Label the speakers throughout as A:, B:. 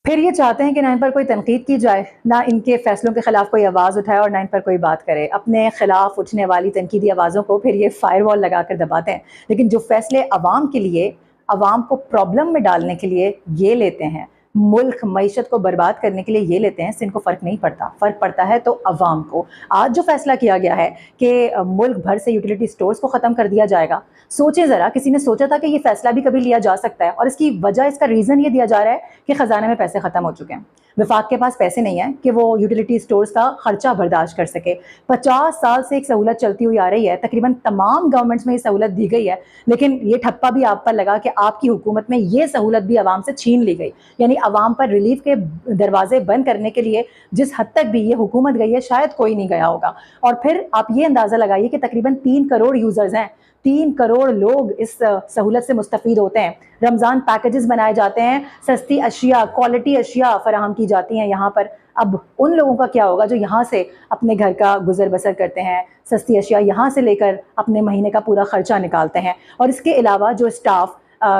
A: پھر یہ چاہتے ہیں کہ نہ ان پر کوئی تنقید کی جائے، نہ ان کے فیصلوں کے خلاف کوئی آواز اٹھائے اور نہ ان پر کوئی بات کرے۔ اپنے خلاف اٹھنے والی تنقیدی آوازوں کو پھر یہ فائر وال لگا کر دباتے ہیں، لیکن جو فیصلے عوام کے لیے، عوام کو پرابلم میں ڈالنے کے لیے یہ لیتے ہیں، ملک معیشت کو برباد کرنے کے لیے یہ لیتے ہیں، اس سے ان کو فرق نہیں پڑتا۔ فرق پڑتا ہے تو عوام کو۔ آج جو فیصلہ کیا گیا ہے کہ ملک بھر سے یوٹیلیٹی سٹورز کو ختم کر دیا جائے گا، سوچیں ذرا، کسی نے سوچا تھا کہ یہ فیصلہ بھی کبھی لیا جا سکتا ہے؟ اور اس کی وجہ، اس کا ریزن یہ دیا جا رہا ہے کہ خزانے میں پیسے ختم ہو چکے ہیں، وفاق کے پاس پیسے نہیں ہیں کہ وہ یوٹیلیٹی سٹورز کا خرچہ برداشت کر سکے۔ 50 سال سے ایک سہولت چلتی ہوئی آ رہی ہے، تقریباً تمام گورنمنٹس میں یہ سہولت دی گئی ہے، لیکن یہ ٹھپا بھی آپ پر لگا کہ آپ کی حکومت میں یہ سہولت بھی عوام سے چھین لی گئی۔ یعنی عوام پر ریلیف کے دروازے بند کرنے کے لیے جس حد تک بھی یہ حکومت گئی ہے، شاید کوئی نہیں گیا ہوگا۔ اور پھر آپ یہ اندازہ لگائیے کہ تقریباً 3 کروڑ یوزرز ہیں، 3 کروڑ لوگ اس سہولت سے مستفید ہوتے ہیں۔ رمضان پیکیجز بنائے جاتے ہیں، سستی اشیاء، کوالٹی اشیاء فراہم کی جاتی ہیں یہاں پر۔ اب ان لوگوں کا کیا ہوگا جو یہاں سے اپنے گھر کا گزر بسر کرتے ہیں، سستی اشیاء یہاں سے لے کر اپنے مہینے کا پورا خرچہ نکالتے ہیں؟ اور اس کے علاوہ جو اسٹاف،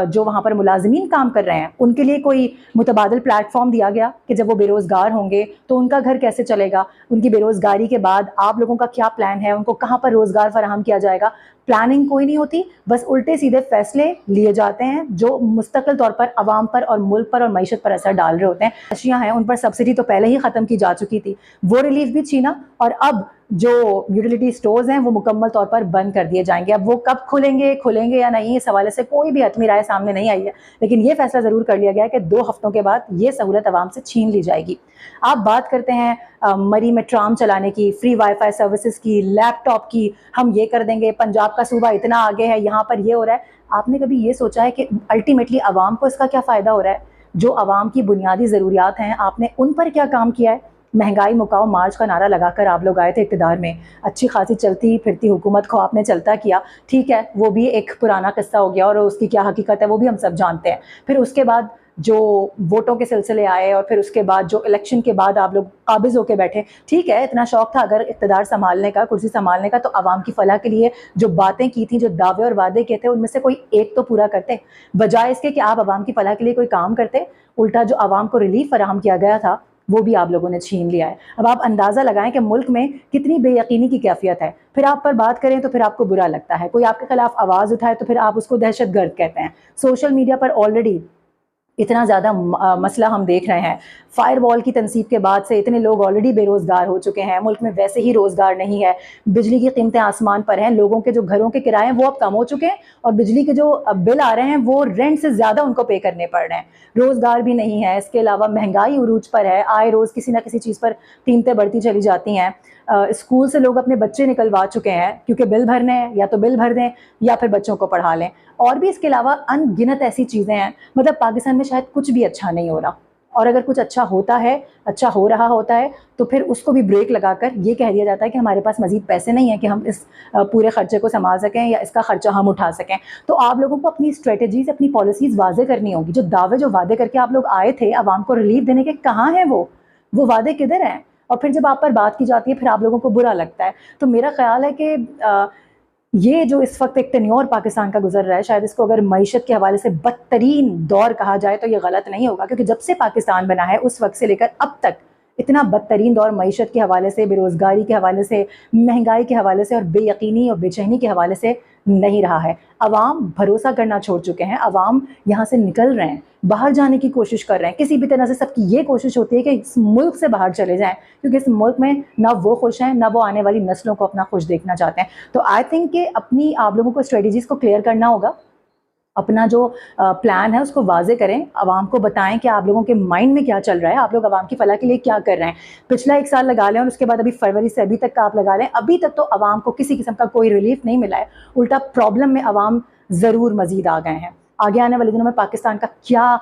A: جو وہاں پر ملازمین کام کر رہے ہیں، ان کے لیے کوئی متبادل پلیٹ فارم دیا گیا کہ جب وہ بے روزگار ہوں گے تو ان کا گھر کیسے چلے گا؟ ان کی بے روزگاری کے بعد آپ لوگوں کا کیا پلان ہے؟ ان کو کہاں پر روزگار فراہم کیا جائے گا؟ پلاننگ کوئی نہیں ہوتی، بس الٹے سیدھے فیصلے لیے جاتے ہیں جو مستقل طور پر عوام پر اور ملک پر اور معیشت پر اثر ڈال رہے ہوتے ہیں۔ اشیاء ہیں، ان پر سبسڈی تو پہلے ہی ختم کی جا چکی تھی، وہ ریلیف بھی چھینا، اور اب جو یوٹیلیٹی سٹورز ہیں وہ مکمل طور پر بند کر دیے جائیں گے۔ اب وہ کب کھلیں گے یا نہیں، اس حوالے سے کوئی بھی حتمی رائے سامنے نہیں آئی ہے، لیکن یہ فیصلہ ضرور کر لیا گیا ہے کہ 2 ہفتوں کے بعد یہ سہولت عوام سے چھین لی جائے گی۔ آپ بات کرتے ہیں مری میں ٹرام چلانے کی، فری وائی فائی سروسز کی، لیپ ٹاپ کی، ہم یہ کر دیں گے، پنجاب کا صوبہ اتنا آگے ہے، یہاں پر یہ ہو رہا ہے۔ آپ نے کبھی یہ سوچا ہے کہ الٹیمیٹلی عوام کو اس کا کیا فائدہ ہو رہا ہے؟ جو عوام کی بنیادی ضروریات ہیں، آپ نے ان پر کیا کام کیا ہے؟ مہنگائی مکاؤ مارچ کا نعرہ لگا کر آپ لوگ آئے تھے اقتدار میں، اچھی خاصی چلتی پھرتی حکومت کو آپ نے چلتا کیا، ٹھیک ہے، وہ بھی ایک پرانا قصہ ہو گیا اور اس کی کیا حقیقت ہے وہ بھی ہم سب جانتے ہیں۔ پھر اس کے بعد جو ووٹوں کے سلسلے آئے، اور پھر اس کے بعد جو الیکشن کے بعد آپ لوگ قابض ہو کے بیٹھے، ٹھیک ہے، اتنا شوق تھا اگر اقتدار سنبھالنے کا، کرسی سنبھالنے کا، تو عوام کی فلاح کے لیے جو باتیں کی تھیں، جو دعوے اور وعدے کیے تھے، ان میں سے کوئی ایک تو پورا کرتے، بجائے اس کے کہ آپ عوام کی فلاح کے لیے کوئی کام کرتے۔ الٹا جو عوام کو ریلیف فراہم کیا گیا تھا وہ بھی آپ لوگوں نے چھین لیا ہے۔ اب آپ اندازہ لگائیں کہ ملک میں کتنی بے یقینی کی کیفیت ہے، پھر آپ پر بات کریں تو پھر آپ کو برا لگتا ہے، کوئی آپ کے خلاف آواز اٹھائے تو پھر آپ اس کو دہشت گرد کہتے ہیں۔ سوشل میڈیا پر آلریڈی اتنا زیادہ مسئلہ ہم دیکھ رہے ہیں، فائر وال کی تنصیب کے بعد سے اتنے لوگ آلریڈی بے روزگار ہو چکے ہیں، ملک میں ویسے ہی روزگار نہیں ہے، بجلی کی قیمتیں آسمان پر ہیں، لوگوں کے جو گھروں کے کرائے ہیں وہ اب کم ہو چکے ہیں، اور بجلی کے جو بل آ رہے ہیں وہ رینٹ سے زیادہ ان کو پے کرنے پڑ رہے ہیں، روزگار بھی نہیں ہے۔ اس کے علاوہ مہنگائی عروج پر ہے، آئے روز کسی نہ کسی چیز پر قیمتیں بڑھتی چلی جاتی ہیں۔ اسکول سے لوگ اپنے بچے نکلوا چکے ہیں کیونکہ بل بھرنے ہیں، یا تو بل بھر دیں یا پھر بچوں کو پڑھا لیں، اور بھی اس کے علاوہ ان گنت ایسی چیزیں ہیں۔ مطلب پاکستان میں شاید کچھ بھی اچھا نہیں ہو رہا، اور اگر کچھ اچھا ہوتا ہے، اچھا ہو رہا ہوتا ہے، تو پھر اس کو بھی بریک لگا کر یہ کہہ دیا جاتا ہے کہ ہمارے پاس مزید پیسے نہیں ہیں کہ ہم اس پورے خرچے کو سنبھال سکیں یا اس کا خرچہ ہم اٹھا سکیں۔ تو آپ لوگوں کو اپنی اسٹریٹجیز، اپنی پالیسیز واضح کرنی ہوگی۔ جو دعوے، جو وعدے کر کے آپ لوگ آئے تھے عوام کو ریلیف دینے کے، کہاں ہیں وہ وعدے کدھر ہیں؟ اور پھر جب آپ پر بات کی جاتی ہے پھر آپ لوگوں کو برا لگتا ہے۔ تو میرا خیال ہے کہ یہ جو اس وقت ایک ٹینیور پاکستان کا گزر رہا ہے، شاید اس کو اگر معیشت کے حوالے سے بدترین دور کہا جائے تو یہ غلط نہیں ہوگا، کیونکہ جب سے پاکستان بنا ہے اس وقت سے لے کر اب تک اتنا بدترین دور معیشت کے حوالے سے، بے روزگاری کے حوالے سے، مہنگائی کے حوالے سے، اور بے یقینی اور بے چینی کے حوالے سے نہیں رہا ہے۔ عوام بھروسہ کرنا چھوڑ چکے ہیں، عوام یہاں سے نکل رہے ہیں، باہر جانے کی کوشش کر رہے ہیں، کسی بھی طرح سے سب کی یہ کوشش ہوتی ہے کہ اس ملک سے باہر چلے جائیں، کیونکہ اس ملک میں نہ وہ خوش ہیں، نہ وہ آنے والی نسلوں کو اپنا خوش دیکھنا چاہتے ہیں۔ تو آئی تھنک کہ اپنی آپ لوگوں کو اسٹریٹجیز کو کلیئر کرنا ہوگا، اپنا جو پلان ہے اس کو واضح کریں، عوام کو بتائیں کہ آپ لوگوں کے مائنڈ میں کیا چل رہا ہے، آپ لوگ عوام کی فلاح کے لیے کیا کر رہے ہیں۔ پچھلا 1 سال لگا لیں اور اس کے بعد ابھی فروری سے ابھی تک کا آپ لگا لیں، ابھی تک تو عوام کو کسی قسم کا کوئی ریلیف نہیں ملا ہے، الٹا پرابلم میں عوام ضرور مزید آ گئے ہیں۔ آگے آنے والے دنوں میں پاکستان کا کیا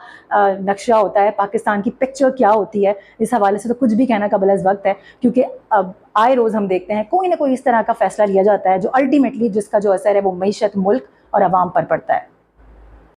A: نقشہ ہوتا ہے، پاکستان کی پکچر کیا ہوتی ہے، اس حوالے سے تو کچھ بھی کہنا قابل وقت ہے، کیونکہ اب آئے روز ہم دیکھتے ہیں کوئی نہ کوئی اس طرح کا فیصلہ لیا جاتا ہے جو الٹیمیٹلی جس کا جو اثر ہے وہ معیشت، ملک اور عوام پر پڑتا ہے۔